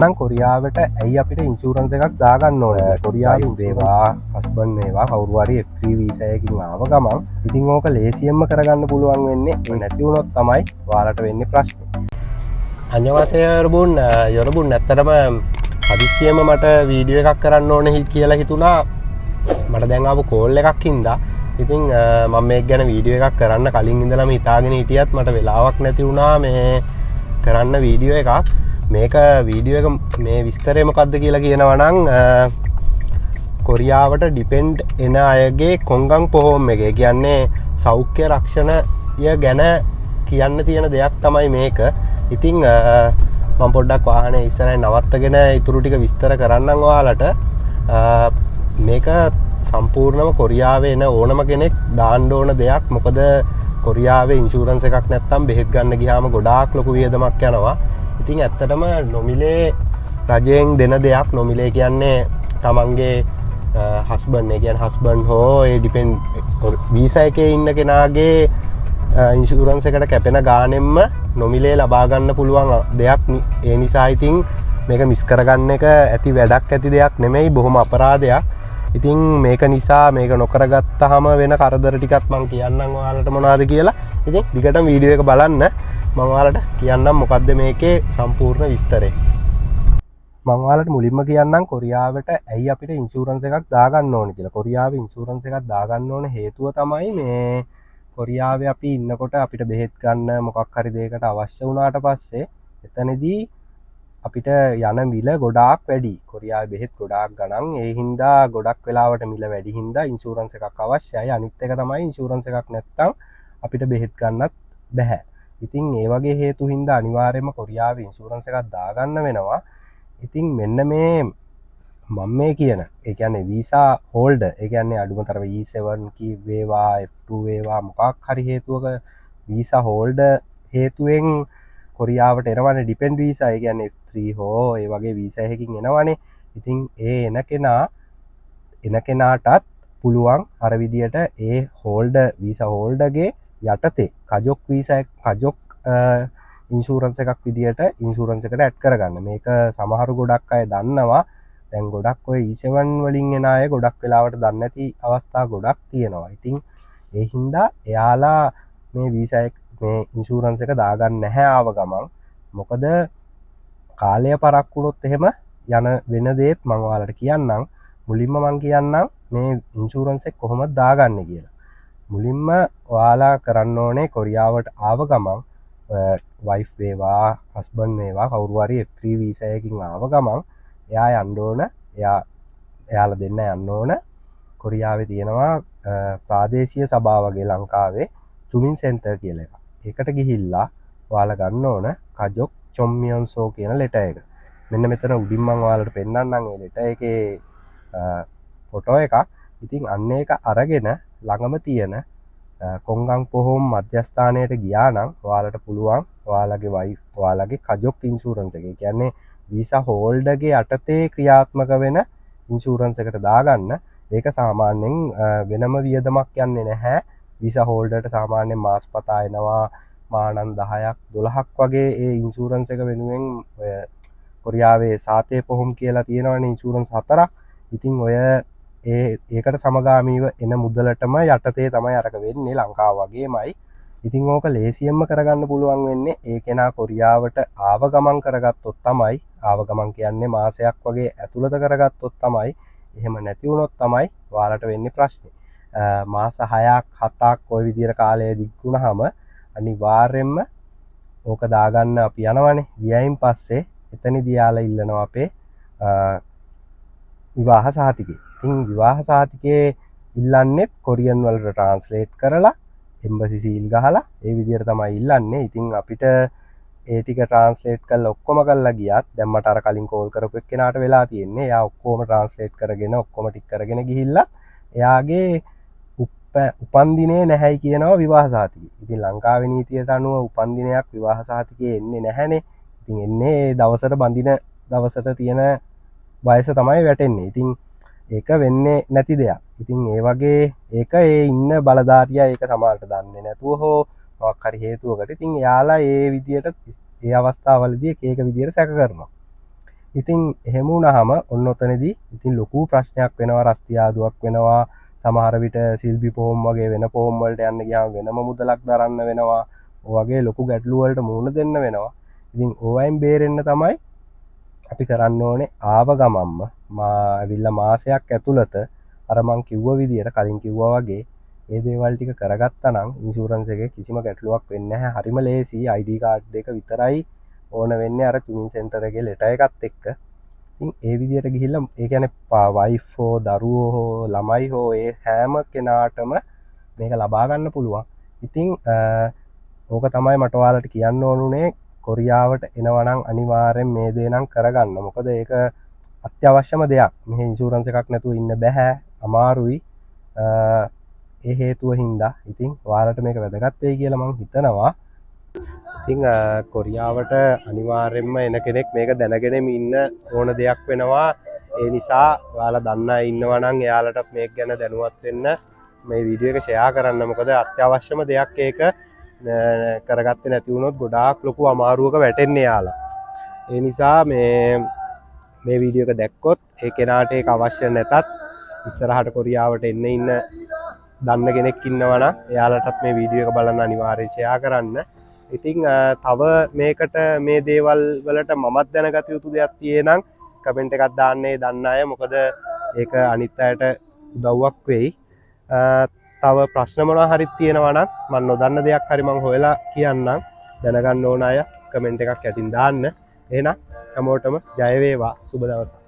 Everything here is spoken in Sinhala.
නම් කොරියාවට ඇයි අපිට ඉන්ශූරන්ස එකක් දාගන්න ඕන කොරියාව වේවා හස්බන් වේවා කවරුවාරි F3 වීසයකින් ආව ගමන් ඉතින් ඕක ලේසියෙන්ම කරගන්න පුළුවන් වෙන්නේ නැතිවුණොත් තමයි වාලට වෙන්න ප්‍රශ්න අන්‍යවාසයරබුන් යොරබුන් නැත්තටම හදිස්සියම මට වීඩියෝ එකක් කරන්න ඕන කියලා හිතුනා මට දැන්ආපු කෝල් එකක් හින්දා ඉතින් මම මේ ගැන වීඩියෝ එකක් කරන්න කලින් ඉඳලම හිතාගෙන හිටියත් මට වෙලාවක් නැති වුණා මේ කරන්න වීඩියෝ එකක් මේක වීඩියෝ එක මේ විස්තරය මොකක්ද කියලා කියනවනම් කොරියාවට ඩිපෙන්ඩ් එන අයගේ කොංගං පොහොම් එක කියන්නේ සෞඛ්‍ය රක්ෂණය ගැන කියන්න තියෙන දෙයක් තමයි මේක ඉතිං මම පොඩ්ඩක් වාහනේ ඉස්සරහින් නවත්තගෙන ඉතුරු ටික විස්තර කරන්නම් ඔයාලට මේක සම්පූර්ණම කොරියාවේ එන ඕනම කෙනෙක් දාන්න ඕන දෙයක් මොකද කොරියාවේ ඉන්ශූරන්ස් එකක් නැත්තම් බෙහෙත් ගන්න ගියාම ගොඩාක් ලොකු වියදමක් යනවා ඉතින් ඇත්තටම නොමිලේ රජයෙන් දෙන දෙයක් නොමිලේ කියන්නේ තමන්ගේ හස්බන් එකන් හස්බන් හෝ ඒ ඩිපෙන්ඩ් වීසා එකේ ඉන්න කෙනාගේ ඉන්ශූරන්ස් එකට කැපෙන ගානෙම්ම නොමිලේ ලබාගන්න පුළුවන් දෙයක් ඒ නිසා ඉතින් මේක මිස් කරගන්න එක ඇති වැඩක් ඇති දෙයක් නෙමෙයි බොහොම අපරාධයක් ඉතින් මේක නිසා මේක නොකරගත්තහම වෙන කරදර ටිකක් මං කියන්නම් ඔයාලට මොනවද කියලා ඉතින් දිගටම වීඩියෝ එක බලන්න මම ඔයාලට කියන්නම් මොකද්ද මේකේ සම්පූර්ණ විස්තරය මම ඔයාලට මුලින්ම කියන්නම් කොරියාවට ඇයි අපිට ඉන්ශූරන්ස් එකක් දාගන්න ඕනේ කියලා කොරියාවේ ඉන්ශූරන්ස් එකක් දාගන්න ඕන හේතුව තමයි මේ කොරියාවේ අපි ඉන්නකොට අපිට බෙහෙත් ගන්න මොකක් හරි දෙයකට අවශ්‍ය වුණාට පස්සේ එතනදී අපිට යන මිල ගොඩාක් වැඩි කොරියාවේ බෙහෙත් ගොඩාක් ගණන් ඒ හින්දා ගොඩක් වෙලාවට මිල වැඩි හින්දා ඉන්ශූරන්ස් එකක් අවශ්‍යයි අනිත් එක තමයි ඉන්ශූරන්ස් එකක් නැත්තම් අපිට බෙහෙත් ගන්නත් බැහැ ඉතින් ඒ වගේ හේතු හින්දා අනිවාර්යයෙන්ම කොරියාවේ ඉන්ශූරන්ස් එකක් දාගන්න වෙනවා ඉතින් මෙන්න මේ මම මේ කියන ඒ කියන්නේ වීසා හෝල්ඩර් ඒ කියන්නේ අඩුම තරම E7 කී වේවා F2 වේවා මොකක් හරි හේතුවක වීසා හෝල්ඩර් හේතුවෙන් කොරියාවට එනවනේ ඩිපෙන්ඩ් වීසා ඒ කියන්නේ F3 හෝ ඒ වගේ වීසා එකකින් එනවනේ ඉතින් ඒ එන කෙනාටත් පුළුවන් අර විදියට ඒ හෝල්ඩර් වීසා හෝල්ඩර්ගේ යටතේ කජොක් වීසා කජොක් ඉන්ශූරන්ස් එකක් විදියට ඉන්ශූරන්ස් එකට ඇඩ් කරගන්න මේක සමහරු ගොඩක් අය දන්නවා දැන් ගොඩක් ඔය E7 වලින් එන අය ගොඩක් වෙලාවට දන්නේ නැති අවස්ථා ගොඩක් තියෙනවා ඉතින් ඒ හින්දා එයාලා මේ වීසා මේ ඉන්ශූරන්ස් එක දාගන්න නැහැ ආව ගමන් මොකද කාලය පරක් වුණොත් එහෙම යන වෙන දේත් මම ඔයාලට කියන්නම් මුලින්ම මම කියන්නම් මේ ඉන්ශූරන්ස් එක කොහොමද දාගන්නේ කියලා මුලින්ම ඔයාලා කරන්න ඕනේ කොරියාවට ආව ගමන් වයිෆ් වේවා හස්බන්ඩ් වේවා කවුරු හරි F3 වීසා එකකින් ආව ගමන් එයා යන්න ඕන එයාලා දෙන්න යන්න ඕන කොරියාවේ තියෙනවා ප්‍රාදේශීය සභාව වගේ ලංකාවේ චුමින් සෙන්ටර් කියලා එකක් ඒකට ගිහිල්ලා ඔයාලා ගන්න ඕන කජොක් චොම්මියොන්සෝ කියන ලෙටර් එක. මෙන්න මෙතන උඩින් මම ඔයාලට පෙන්නන්නම් ඒ ලෙටර් එකේ ෆොටෝ එකක්. ඉතින් අන්න ඒක අරගෙන ළඟම තියෙන කොංගං පොහොම් මධ්‍යස්ථානයට ගියා නම් ඔයාලට පුළුවන් ඔයාලගේ වයිෆ් ඔයාලගේ කජොක් ඉන්ශූරන්ස් එක. ඒ කියන්නේ වීසා හෝල්ඩර්ගේ යටතේ ක්‍රියාත්මක වෙන ඉන්ශූරන්ස් එකට දාගන්න. ඒක සාමාන්‍යයෙන් වෙනම වියදමක් යන්නේ නැහැ. වීසා හෝල්ඩර්ට සාමාන්‍යයෙන් මාස් පතා එනවා මානන් 10ක් 12ක් වගේ ඒ ඉන්ශූරන්ස් එක වෙනුවෙන් ඔය කොරියාවේ සාතේ පොහොම් කියලා තියෙනවනේ ඉන්ශූරන්ස් 4ක්. ඉතින් ඔය ඒකට සමගාමීව එන මුදලටම යටතේ තමයි අරක වෙන්නේ ලංකාව වගේමයි. ඉතින් ඕක ලේසියෙන්ම කරගන්න පුළුවන් වෙන්නේ ඒ කෙනා කොරියාවට ආව ගමන් කරගත්තොත් තමයි ආව ගමන් කියන්නේ මාසයක් වගේ ඇතුළත කරගත්තොත් තමයි එහෙම නැති වුණොත් තමයි ඔයාලට වෙන්නේ ප්‍රශ්නේ. මාස 6ක් 7ක් ওই විදියට කාලය දිග්ුණාම අනිවාර්යෙන්ම ඕක දාගන්න අපි යනවනේ. ගියයින් පස්සේ එතනදී යාලා ඉල්ලනවා අපේ විවාහ සහතිකය. ඉතින් විවාහ සහතිකයේ ඉල්ලන්නෙත් කොරියන් වලට ට්‍රාන්ස්ලේට් කරලා එම්බසි සීල් ගහලා ඒ විදියට තමයි ඉල්ලන්නේ. ඉතින් අපිට ඒ ටික ට්‍රාන්ස්ලේට් කරලා ඔක්කොම කරලා ගියත් දැන් මට අර කලින් කෝල් කරපු එක්කෙනාට වෙලා තියෙන්නේ. එයා ඔක්කොම ට්‍රාන්ස්ලේට් කරගෙන ඔක්කොම ටික කරගෙන ගිහිල්ලා එයාගේ උපන්දිනේ නැහැයි කියනවා විවාහ සහතිකය. ඉතින් ලංකාවේ නීතියට අනුව උපන්දිනයක් විවාහ සහතිකයේ එන්නේ නැහැනේ. ඉතින් එන්නේ දවසට බඳින දවසට තියෙන වයස තමයි වැටෙන්නේ. ඉතින් ඒක වෙන්නේ නැති දෙයක්. ඉතින් ඒ වගේ ඒක ඒ ඉන්න බලධාරියා ඒක සමහරට දන්නේ නැතුව හෝ මොකක් හරි හේතුවකට ඉතින් එයාලා ඒ විදියට ඒ අවස්ථාවලදී එක විදියට සැක කරනවා. ඉතින් එහෙම වුණාම ඔන්න ඔතනදී ඉතින් ලොකු ප්‍රශ්නයක් වෙනවා, රස්තියාදුවක් වෙනවා. සමහර විට සිල්බි පොහොම් වගේ වෙන පොහොම් වලට යන්න ගියාම වෙනම මුදලක් දරන්න වෙනවා. ඔය වගේ ලොකු ගැටලු වලට මුහුණ දෙන්න වෙනවා. ඉතින් ඕවයින් බේරෙන්න තමයි අපි කරන්න ඕනේ ආව ගමම්ම ඇවිල්ලා මාසයක් ඇතුළත අර මං කිව්ව විදියට කලින් කිව්වා වගේ ඒ දේවල් ටික කරගත්තා නම් ඉන්ෂුරන්ස් එකේ කිසිම ගැටලුවක් වෙන්නේ නැහැ. හරිම ලේසි. ID කාඩ් දෙක විතරයි ඕන වෙන්නේ අර ටියුනින් සෙන්ටර් එකේ ලෙටර් එකත් එක්ක. ඉතින් ඒ විදියට ගිහිල්ලා ඒ කියන්නේ වයිෆ් හෝ දරුවෝ හෝ ළමයි හෝ ඒ හැම කෙනාටම මේක ලබා ගන්න පුළුවන්. ඉතින් ඕක තමයි මට ඔයාලට කියන්න ඕනුනේ. කොරියාවට එනවනම් අනිවාර්යෙන් මේ දේ නම් කරගන්න. මොකද ඒක අත්‍යවශ්‍යම දෙයක්. මෙහි ඉන්ෂුරන්ස් එකක් නැතුව ඉන්න බෑ. අමාරුයි. ඒ හේතුව හින්දා ඉතින් ඔයාලට මේක වැදගත් වෙයි කියලා මම හිතනවා. ඉතින් කොරියාවට අනිවාර්යෙන්ම එන කෙනෙක් මේක දැනගෙනම ඉන්න ඕන දෙයක් වෙනවා. ඒ නිසා ඔයාලා දන්න අය ඉන්නවා නම් එයාලටත් මේක ගැන දැනුවත් වෙන්න මේ වීඩියෝ එක ෂෙයා කරන්න. මොකද අත්‍යවශ්‍යම දෙයක් ඒක කරගත්තේ නැති වුණොත් ගොඩාක් ලොකු අමාරුවක වැටෙන්නේ යාලා. ඒ නිසා මේ වීඩියෝ එක දැක්කොත් ඒ කෙනාට ඒක අවශ්‍ය නැතත් ඉස්සරහට කොරියාවට ඉන්න දන්න කෙනෙක් ඉන්නවා නම් එයාලටත් මේ වීඩියෝ එක බලන්න අනිවාර්යයෙන් ෂෙයා කරන්න. ඉතින් තව මේකට මේ දේවල් වලට මමත් දැනගත යුතු දෙයක් තියෙනම් කමෙන්ට් එකක් දාන්නේ දන්න අය. මොකද ඒක අනිත් අයට උදව්වක් වෙයි. තව ප්‍රශ්න මොනවා හරි තියෙනවා නම් මම නොදන්න දෙයක් හරි මම හොයලා කියන්නම්. දැනගන්න ඕන අය කමෙන්ට් එකක් යටින් දාන්න. එහෙනම් හැමෝටම ජය වේවා. සුබ දවසක්.